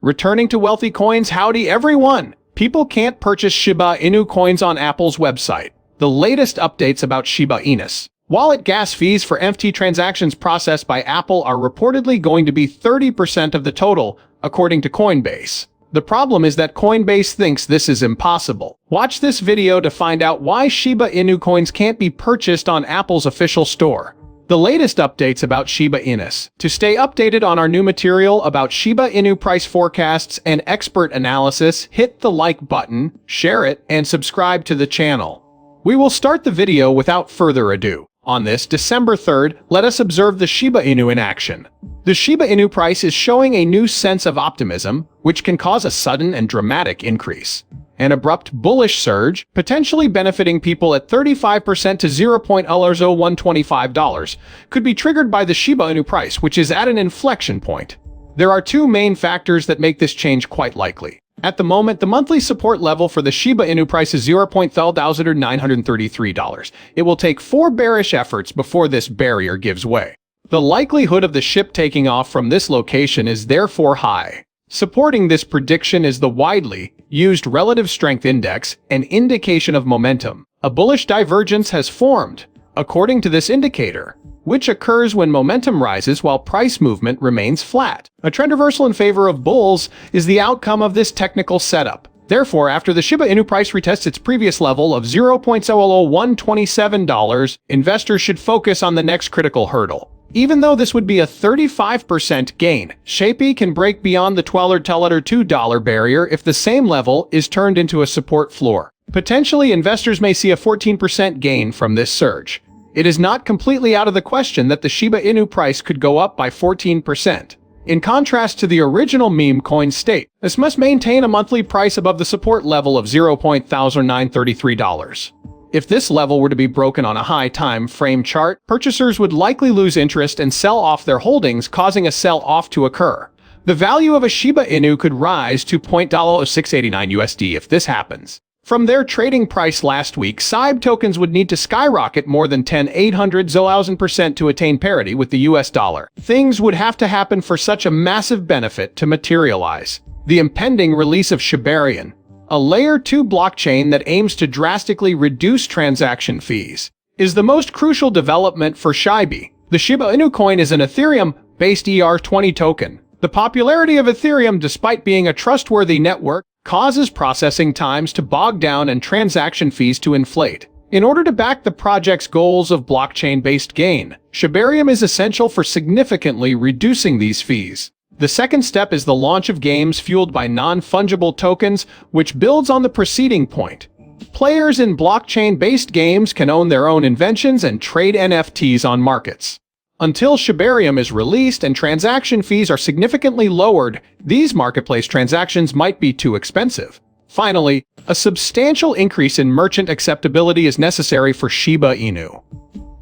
Returning to wealthy coins, howdy everyone! People can't purchase Shiba Inu coins on Apple's website. The latest updates about Shiba Inus. Wallet gas fees for NFT transactions processed by Apple are reportedly going to be 30% of the total, according to Coinbase. The problem is that Coinbase thinks this is impossible. Watch this video to find out why Shiba Inu coins can't be purchased on Apple's official store. The latest updates about Shiba Inus. To stay updated on our new material about Shiba Inu price forecasts and expert analysis, hit the like button, share it, and subscribe to the channel. We will start the video without further ado. On this December 3rd, let us observe the Shiba Inu in action. The Shiba Inu price is showing a new sense of optimism, which can cause a sudden and dramatic increase. An abrupt bullish surge, potentially benefiting people at 35% to $0.00125, could be triggered by the Shiba Inu price, which is at an inflection point. There are two main factors that make this change quite likely. At the moment, the monthly support level for the Shiba Inu price is $0.933. It will take 4 bearish efforts before this barrier gives way. The likelihood of the ship taking off from this location is therefore high. Supporting this prediction is the widely used relative strength index, an indication of momentum. A bullish divergence has formed, according to this indicator, which occurs when momentum rises while price movement remains flat. A trend reversal in favor of bulls is the outcome of this technical setup. Therefore, after the Shiba Inu price retests its previous level of $0.00127, investors should focus on the next critical hurdle. Even though this would be a 35% gain, Shiba can break beyond the $2 barrier if the same level is turned into a support floor. Potentially, investors may see a 14% gain from this surge. It is not completely out of the question that the Shiba Inu price could go up by 14%. In contrast to the original meme coin state, this must maintain a monthly price above the support level of $0.933. If this level were to be broken on a high time frame chart, purchasers would likely lose interest and sell off their holdings, causing a sell-off to occur. The value of a Shiba Inu could rise to $0.689 if this happens. From their trading price last week, SHIB tokens would need to skyrocket more than 10,800% to attain parity with the US dollar. Things would have to happen for such a massive benefit to materialize. The impending release of Shiba Inu, a Layer 2 blockchain that aims to drastically reduce transaction fees, is the most crucial development for Shiba. The Shiba Inu coin is an Ethereum-based ER20 token. The popularity of Ethereum, despite being a trustworthy network, causes processing times to bog down and transaction fees to inflate. In order to back the project's goals of blockchain-based gain, Shiba Inu is essential for significantly reducing these fees. The second step is the launch of games fueled by non-fungible tokens, which builds on the preceding point. Players in blockchain-based games can own their own inventions and trade NFTs on markets. Until Shiba Inu is released and transaction fees are significantly lowered, these marketplace transactions might be too expensive. Finally, a substantial increase in merchant acceptability is necessary for Shiba Inu.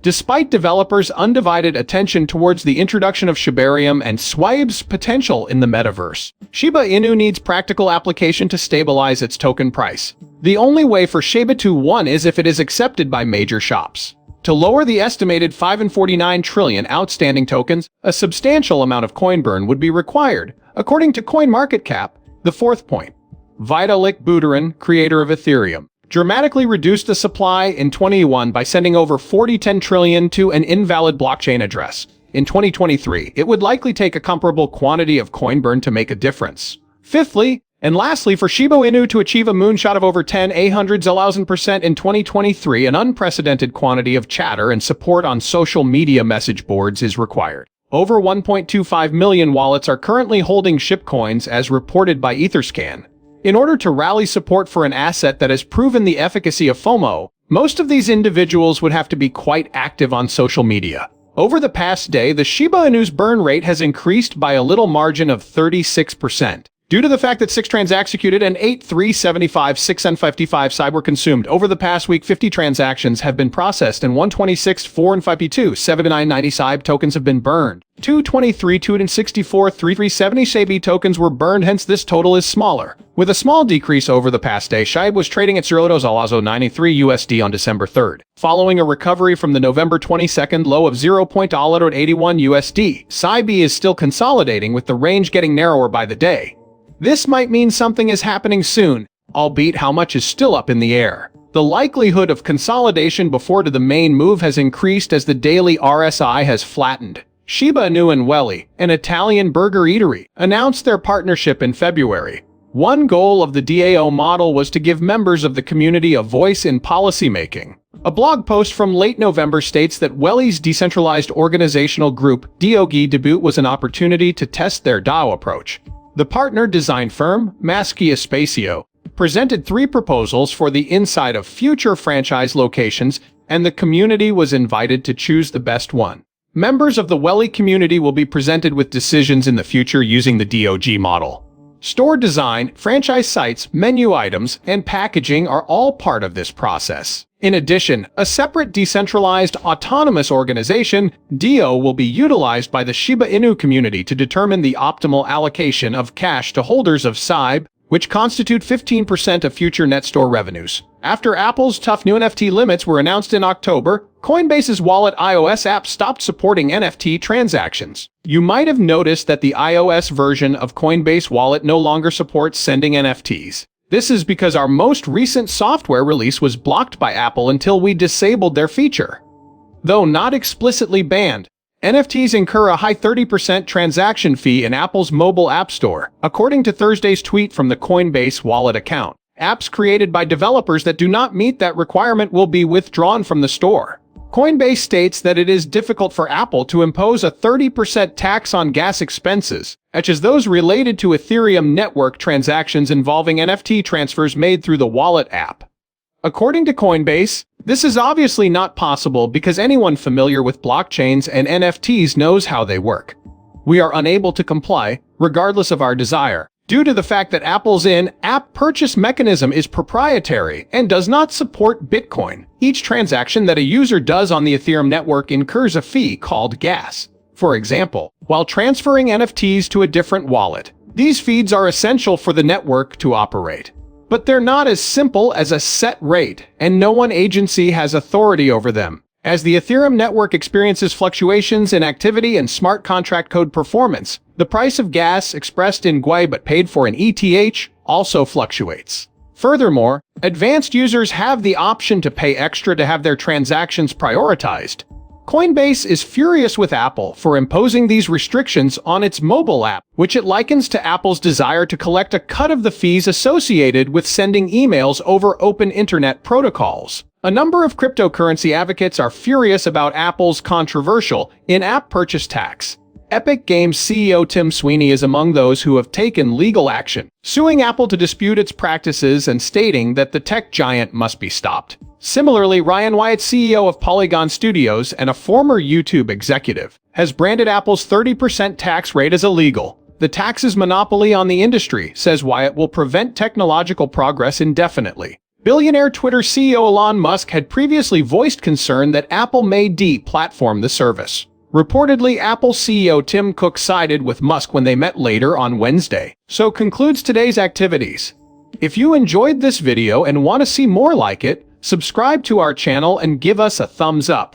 Despite developers' undivided attention towards the introduction of Shiba Inu and SHIB's potential in the metaverse, Shiba Inu needs practical application to stabilize its token price. The only way for Shiba to win is if it is accepted by major shops. To lower the estimated 5.49 trillion outstanding tokens, a substantial amount of coin burn would be required, according to CoinMarketCap. The fourth point. Vitalik Buterin, creator of Ethereum, dramatically reduced the supply in 2021 by sending over 10 trillion to an invalid blockchain address. In 2023, it would likely take a comparable quantity of coin burn to make a difference. Fifthly, and lastly, for Shiba Inu to achieve a moonshot of over 10,800% in 2023, an unprecedented quantity of chatter and support on social media message boards is required. Over 1.25 million wallets are currently holding SHIB coins as reported by Etherscan. In order to rally support for an asset that has proven the efficacy of FOMO, most of these individuals would have to be quite active on social media. Over the past day, the Shiba Inu's burn rate has increased by a little margin of 36%. Due to the fact that 6 trans executed and 8,375 655 SHIB were consumed, over the past week 50 transactions have been processed and 126 452 7990 SHIB tokens have been burned. 223 264 3370 Shiba tokens were burned, hence this total is smaller. With a small decrease over the past day, Shiba was trading at $0.93 USD on December 3rd. Following a recovery from the November 22nd low of $0.81 USD, Shiba is still consolidating with the range getting narrower by the day. This might mean something is happening soon, albeit how much is still up in the air. The likelihood of consolidation before the main move has increased as the daily RSI has flattened. Shiba Inu and Welly, an Italian burger eatery, announced their partnership in February. One goal of the DAO model was to give members of the community a voice in policymaking. A blog post from late November states that Welly's decentralized organizational group, DOG debut, was an opportunity to test their DAO approach. The partner design firm, Maschia Spazio, presented 3 proposals for the inside of future franchise locations, and the community was invited to choose the best one. Members of the Welly community will be presented with decisions in the future using the DOG model. Store design, franchise sites, menu items, and packaging are all part of this process. In addition, a separate decentralized autonomous organization, DO, will be utilized by the Shiba Inu community to determine the optimal allocation of cash to holders of SHIB, which constitute 15% of future net store revenues. After Apple's tough new NFT limits were announced in October, Coinbase's wallet iOS app stopped supporting NFT transactions. You might have noticed that the iOS version of Coinbase Wallet no longer supports sending NFTs. This is because our most recent software release was blocked by Apple until we disabled their feature. Though not explicitly banned, NFTs incur a high 30% transaction fee in Apple's mobile app store, according to Thursday's tweet from the Coinbase Wallet account. Apps created by developers that do not meet that requirement will be withdrawn from the store. Coinbase states that it is difficult for Apple to impose a 30% tax on gas expenses, such as those related to Ethereum network transactions involving NFT transfers made through the wallet app. According to Coinbase, this is obviously not possible because anyone familiar with blockchains and NFTs knows how they work. We are unable to comply, regardless of our desire, due to the fact that Apple's in-app purchase mechanism is proprietary and does not support Bitcoin. Each transaction that a user does on the Ethereum network incurs a fee called gas. For example, while transferring NFTs to a different wallet, these fees are essential for the network to operate. But they're not as simple as a set rate, and no one agency has authority over them. As the Ethereum network experiences fluctuations in activity and smart contract code performance, the price of gas expressed in GUI but paid for in ETH also fluctuates. Furthermore, advanced users have the option to pay extra to have their transactions prioritized. Coinbase is furious with Apple for imposing these restrictions on its mobile app, which it likens to Apple's desire to collect a cut of the fees associated with sending emails over open internet protocols. A number of cryptocurrency advocates are furious about Apple's controversial in-app purchase tax. Epic Games CEO Tim Sweeney is among those who have taken legal action, suing Apple to dispute its practices and stating that the tech giant must be stopped. Similarly, Ryan Wyatt, CEO of Polygon Studios and a former YouTube executive, has branded Apple's 30% tax rate as illegal. The tax's monopoly on the industry, says Wyatt, will prevent technological progress indefinitely. Billionaire Twitter CEO Elon Musk had previously voiced concern that Apple may de-platform the service. Reportedly, Apple CEO Tim Cook sided with Musk when they met later on Wednesday. So concludes today's activities. If you enjoyed this video and want to see more like it, subscribe to our channel and give us a thumbs up.